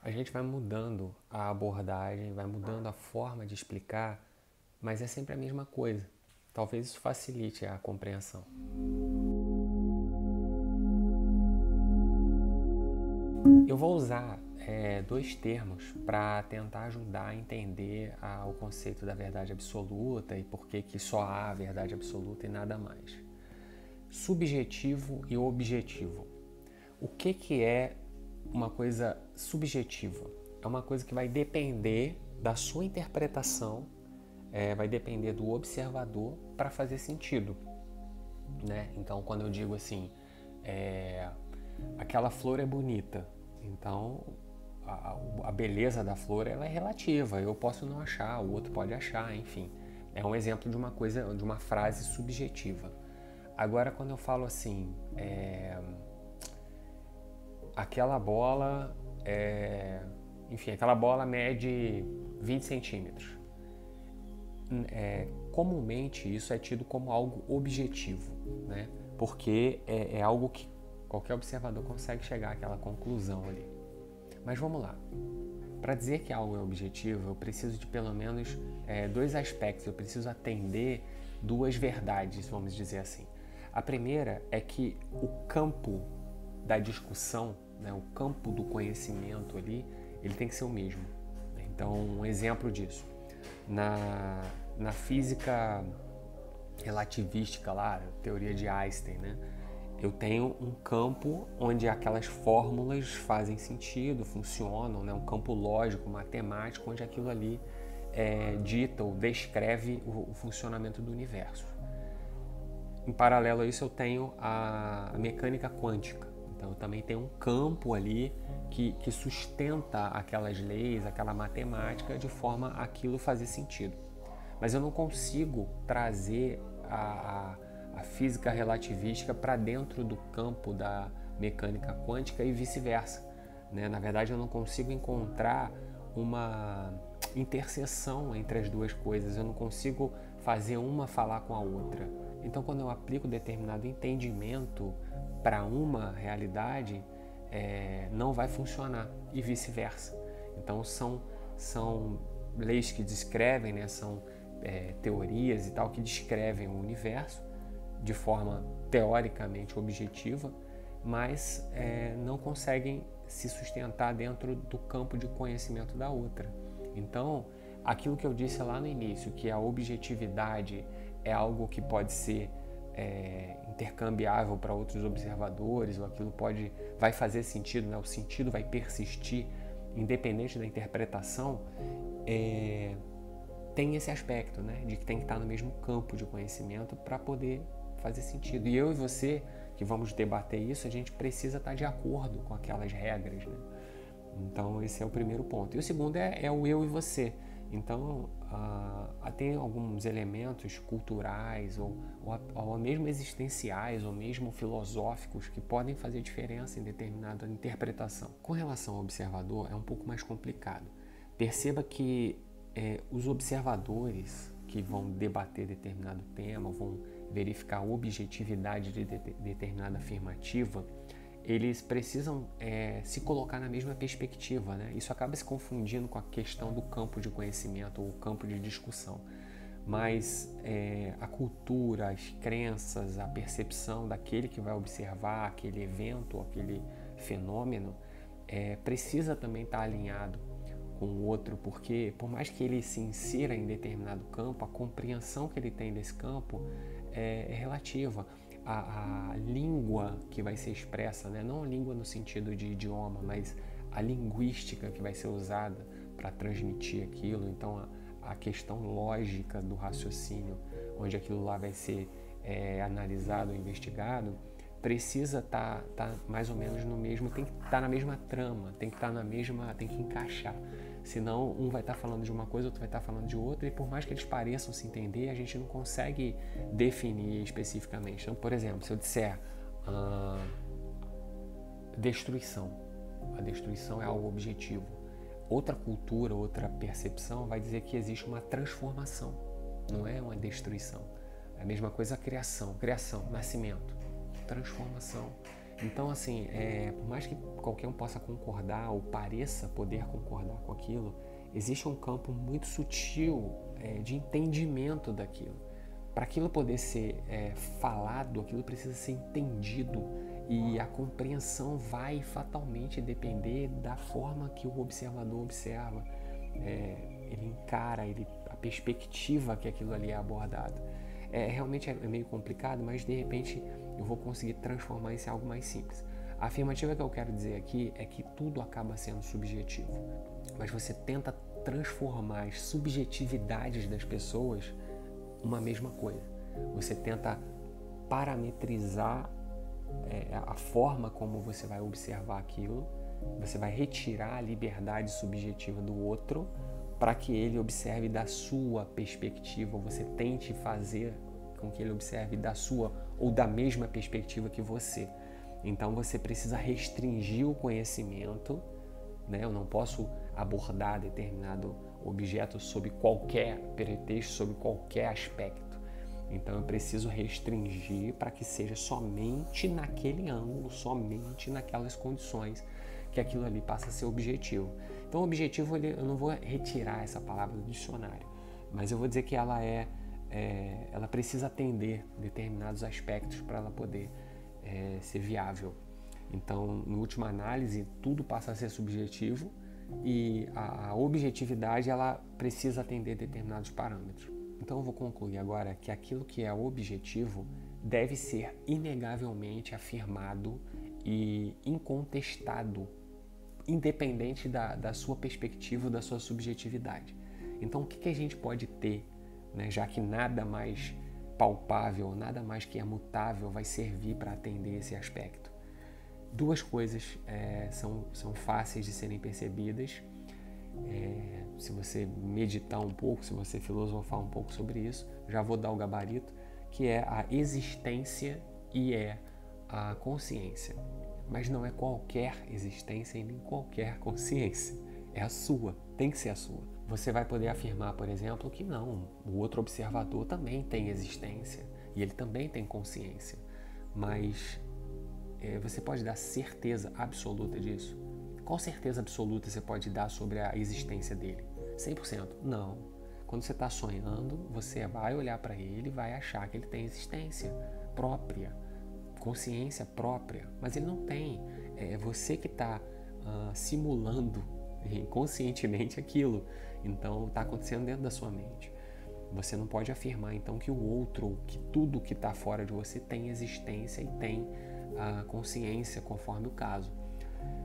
A gente vai mudando a abordagem, vai mudando a forma de explicar, mas é sempre a mesma coisa. Talvez isso facilite a compreensão. Eu vou usar dois termos para tentar ajudar a entender o conceito da verdade absoluta e por que só há verdade absoluta e nada mais. Subjetivo e objetivo. O que é uma coisa subjetiva? É uma coisa que vai depender da sua interpretação, vai depender do observador para fazer sentido, né? Então, quando eu digo assim, aquela flor é bonita, então a beleza da flor ela é relativa. Eu posso não achar, o outro pode achar, enfim. É um exemplo de uma coisa, de uma frase subjetiva. Agora, quando eu falo assim, aquela bola, aquela bola mede 20 centímetros. Comumente isso é tido como algo objetivo, né? Porque é algo que qualquer observador consegue chegar àquela conclusão ali. Mas vamos lá. Para dizer que algo é objetivo, eu preciso de pelo menos dois aspectos. Eu preciso atender duas verdades, vamos dizer assim. A primeira é que o campo da discussão, né, o campo do conhecimento ali, ele tem que ser o mesmo. Então, um exemplo disso. Na física relativística lá, teoria de Einstein, né? Eu tenho um campo onde aquelas fórmulas fazem sentido, funcionam, né? Um campo lógico, matemático, onde aquilo ali dita ou descreve o funcionamento do universo. Em paralelo a isso, eu tenho a mecânica quântica. Então, eu também tenho um campo ali que sustenta aquelas leis, aquela matemática, de forma a aquilo fazer sentido. Mas eu não consigo trazer a física relativística para dentro do campo da mecânica quântica e vice-versa, né? Na verdade, eu não consigo encontrar uma interseção entre as duas coisas. Eu não consigo fazer uma falar com a outra. Então, quando eu aplico determinado entendimento para uma realidade, não vai funcionar e vice-versa. Então, são leis que descrevem, né? São teorias e tal que descrevem o universo de forma teoricamente objetiva, mas não conseguem se sustentar dentro do campo de conhecimento da outra. Então, aquilo que eu disse lá no início, que a objetividade é algo que pode ser intercambiável para outros observadores, ou aquilo vai fazer sentido, né? O sentido vai persistir independente da interpretação, tem esse aspecto, né? De que tem que estar no mesmo campo de conhecimento para poder fazer sentido. E eu e você, que vamos debater isso, a gente precisa estar de acordo com aquelas regras, né? Então, esse é o primeiro ponto. E o segundo é o eu e você. Então, tem alguns elementos culturais ou mesmo existenciais ou mesmo filosóficos que podem fazer diferença em determinada interpretação. Com relação ao observador, é um pouco mais complicado. Perceba que os observadores que vão debater determinado tema, vão verificar a objetividade de determinada afirmativa, eles precisam se colocar na mesma perspectiva, né? Isso acaba se confundindo com a questão do campo de conhecimento ou campo de discussão. Mas a cultura, as crenças, a percepção daquele que vai observar aquele evento, aquele fenômeno, precisa também estar alinhado com o outro, porque por mais que ele se insira em determinado campo, a compreensão que ele tem desse campo é relativa. A língua que vai ser expressa, né? Não a língua no sentido de idioma, mas a linguística que vai ser usada para transmitir aquilo. Então, a questão lógica do raciocínio, onde aquilo lá vai ser analisado, investigado, precisa estar mais ou menos no mesmo, tem que estar na mesma trama, tem que encaixar. Senão um vai estar falando de uma coisa, outro vai estar falando de outra, e por mais que eles pareçam se entender, a gente não consegue definir especificamente. Então, por exemplo, se eu disser destruição, a destruição é algo objetivo. Outra cultura, outra percepção vai dizer que existe uma transformação, não é uma destruição. É a mesma coisa a criação, nascimento, transformação. Então, assim, por mais que qualquer um possa concordar ou pareça poder concordar com aquilo, existe um campo muito sutil de entendimento daquilo. Para aquilo poder ser falado, aquilo precisa ser entendido, e a compreensão vai fatalmente depender da forma que o observador observa, ele encara, a perspectiva que aquilo ali é abordado. Realmente é meio complicado, mas de repente eu vou conseguir transformar isso em algo mais simples. A afirmativa que eu quero dizer aqui é que tudo acaba sendo subjetivo, mas você tenta transformar as subjetividades das pessoas uma mesma coisa. Você tenta parametrizar a forma como você vai observar aquilo, você vai retirar a liberdade subjetiva do outro para que ele observe da sua perspectiva, ou você tente fazer com que ele observe da sua ou da mesma perspectiva que você. Então você precisa restringir o conhecimento, né? Eu não posso abordar determinado objeto sob qualquer pretexto, sob qualquer aspecto. Então eu preciso restringir para que seja somente naquele ângulo, somente naquelas condições que aquilo ali passa a ser objetivo. Então o objetivo, eu não vou retirar essa palavra do dicionário, mas eu vou dizer que ela ela precisa atender determinados aspectos para ela poder ser viável. Então, em última análise, tudo passa a ser subjetivo e a objetividade ela precisa atender determinados parâmetros. Então eu vou concluir agora que aquilo que é objetivo deve ser inegavelmente afirmado e incontestado, independente da sua perspectiva, da sua subjetividade. Então o que a gente pode ter, né, já que nada mais palpável, nada mais que é mutável vai servir para atender esse aspecto? Duas coisas são fáceis de serem percebidas. Se você meditar um pouco, se você filosofar um pouco sobre isso, já vou dar o gabarito, que é a existência e a consciência. Mas não é qualquer existência e nem qualquer consciência. É a sua, tem que ser a sua. Você vai poder afirmar, por exemplo, que não, o outro observador também tem existência e ele também tem consciência. Mas você pode dar certeza absoluta disso? Qual certeza absoluta você pode dar sobre a existência dele? 100%? Não. Quando você está sonhando, você vai olhar para ele e vai achar que ele tem existência própria, consciência própria, mas ele não tem. É você que está simulando inconscientemente aquilo. Então está acontecendo dentro da sua mente. Você não pode afirmar então que o outro, que tudo que está fora de você tem existência e tem a consciência, conforme o caso.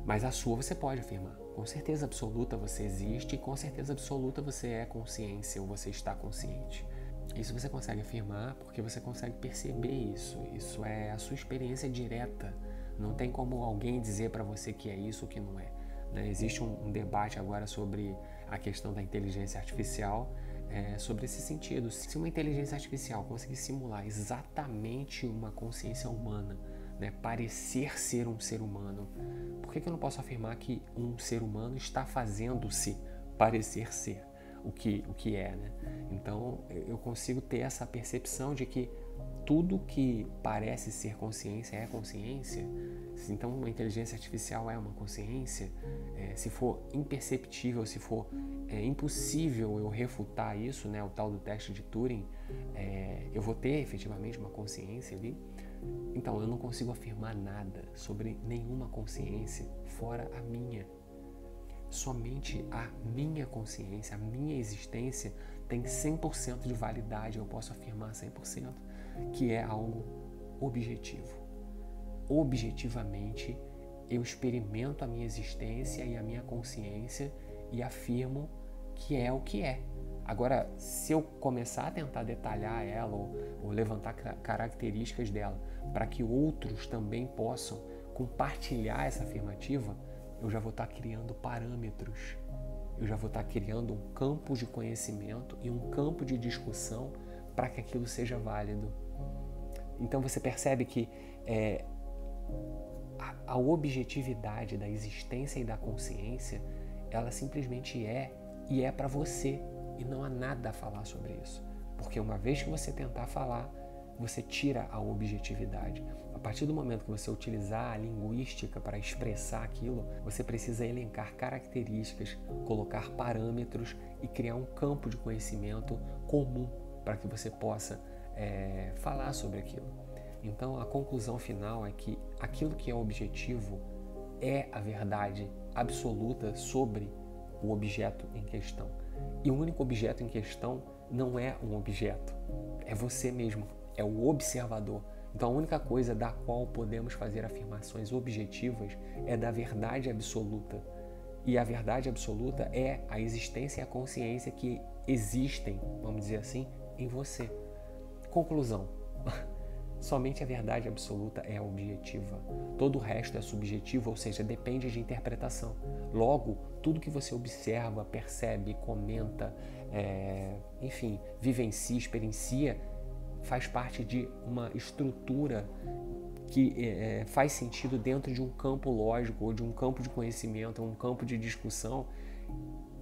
Mas a sua você pode afirmar. Com certeza absoluta você existe e com certeza absoluta você é consciência ou você está consciente. Isso você consegue afirmar porque você consegue perceber isso. Isso é a sua experiência direta. Não tem como alguém dizer para você que é isso ou que não é. Né? Existe um debate agora sobre a questão da inteligência artificial, sobre esse sentido. Se uma inteligência artificial conseguir simular exatamente uma consciência humana, né, parecer ser um ser humano, por que eu não posso afirmar que um ser humano está fazendo-se parecer ser o que é, né? Então eu consigo ter essa percepção de que tudo que parece ser consciência é consciência. Então uma inteligência artificial é uma consciência. Se for imperceptível, se for impossível eu refutar isso, né, o tal do teste de Turing, eu vou ter efetivamente uma consciência ali. Então eu não consigo afirmar nada sobre nenhuma consciência fora a minha. Somente a minha consciência, a minha existência tem 100% de validade. Eu posso afirmar 100% que é algo objetivo. Objetivamente, eu experimento a minha existência e a minha consciência e afirmo que é o que é. Agora, se eu começar a tentar detalhar ela ou levantar características dela para que outros também possam compartilhar essa afirmativa, eu já vou estar criando parâmetros, eu já vou estar criando um campo de conhecimento e um campo de discussão para que aquilo seja válido. Então você percebe que a objetividade da existência e da consciência, ela simplesmente e é para você, e não há nada a falar sobre isso. Porque uma vez que você tentar falar, você tira a objetividade. A partir do momento que você utilizar a linguística para expressar aquilo, você precisa elencar características, colocar parâmetros e criar um campo de conhecimento comum para que você possa falar sobre aquilo. Então, a conclusão final é que aquilo que é objetivo é a verdade absoluta sobre o objeto em questão. E o único objeto em questão não é um objeto, é você mesmo, é o observador. Então, a única coisa da qual podemos fazer afirmações objetivas é da verdade absoluta. E a verdade absoluta é a existência e a consciência que existem, vamos dizer assim, em você. Conclusão. Somente a verdade absoluta é objetiva. Todo o resto é subjetivo, ou seja, depende de interpretação. Logo, tudo que você observa, percebe, comenta, enfim, vivencia, experiencia, faz parte de uma estrutura que faz sentido dentro de um campo lógico ou de um campo de conhecimento, um campo de discussão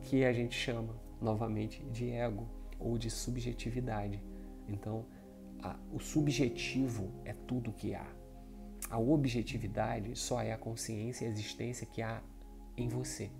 que a gente chama, novamente, de ego ou de subjetividade. Então, o subjetivo é tudo que há. A objetividade só é a consciência e a existência que há em você.